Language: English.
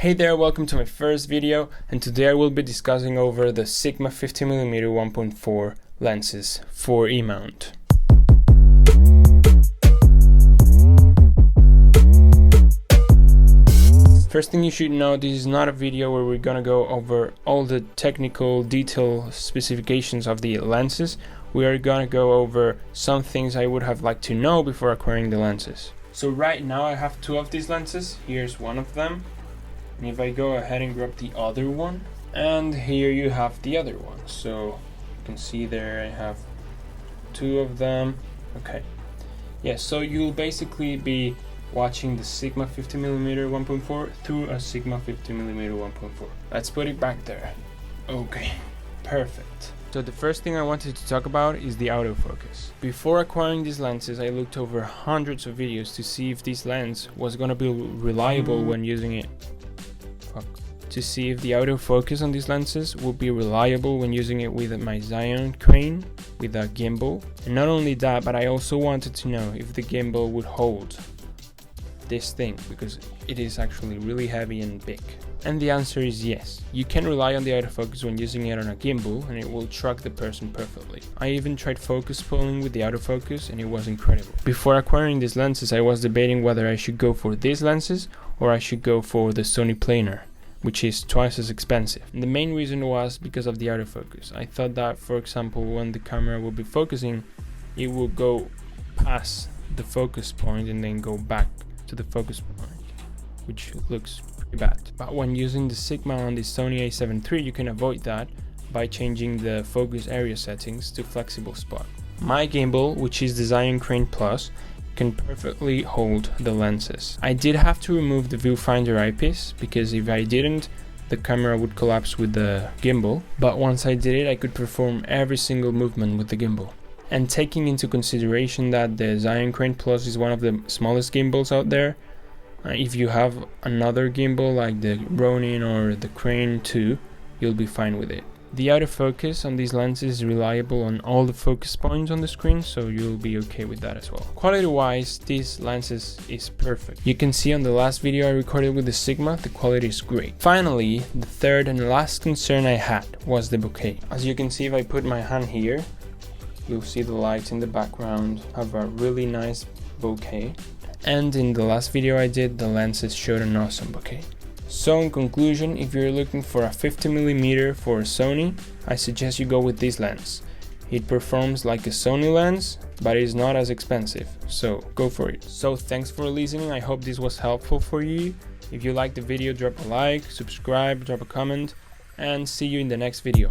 Hey there, welcome to my first video, and today I will be discussing over the Sigma 50mm 1.4 lenses for E-mount. First thing you should know, this is not a video where we're gonna go over all the technical detail specifications of the lenses. We are gonna go over some things I would have liked to know before acquiring the lenses. So right now I have two of these lenses. Here's one of them. And if I go ahead and grab the other one, and here you have the other one. So you can see there I have two of them. Okay. Yeah, so you'll basically be watching the Sigma 50mm 1.4 through a Sigma 50mm 1.4. Let's put it back there. Okay, perfect. So the first thing I wanted to talk about is the autofocus. Before acquiring these lenses, I looked over hundreds of videos to see if this lens was gonna be reliable when using it. To see if the autofocus on these lenses would be reliable when using it with my Zion crane with a gimbal. And not only that, but I also wanted to know if the gimbal would hold this thing, because it is actually really heavy and big. And the answer is yes. You can rely on the autofocus when using it on a gimbal and it will track the person perfectly. I even tried focus pulling with the autofocus and it was incredible. Before acquiring these lenses, I was debating whether I should go for these lenses or I should go for the Sony planar, which is twice as expensive. And the main reason was because of the autofocus. I thought that, for example, when the camera will be focusing, it will go past the focus point and then go back to the focus point, which looks pretty bad. But when using the Sigma on the Sony A7iii, you can avoid that by changing the focus area settings to flexible spot. My gimbal, which is the Zion Crane Plus, can perfectly hold the lenses. I did have to remove the viewfinder eyepiece because if I didn't, the camera would collapse with the gimbal, but once I did it, I could perform every single movement with the gimbal. And taking into consideration that the Zion Crane Plus is one of the smallest gimbals out there, if you have another gimbal like the Ronin or the Crane 2, you'll be fine with it. The autofocus on these lenses is reliable on all the focus points on the screen, so you'll be okay with that as well. Quality wise, these lenses is perfect. You can see on the last video I recorded with the Sigma, the quality is great. Finally, the third and last concern I had was the bokeh. As you can see, if I put my hand here, you'll see the lights in the background have a really nice bokeh. And in the last video I did, the lenses showed an awesome bokeh. So in conclusion, if you're looking for a 50mm for a Sony, I suggest you go with this lens. It performs like a Sony lens, but it is not as expensive, so go for it. So thanks for listening, I hope this was helpful for you. If you liked the video, drop a like, subscribe, drop a comment, and see you in the next video.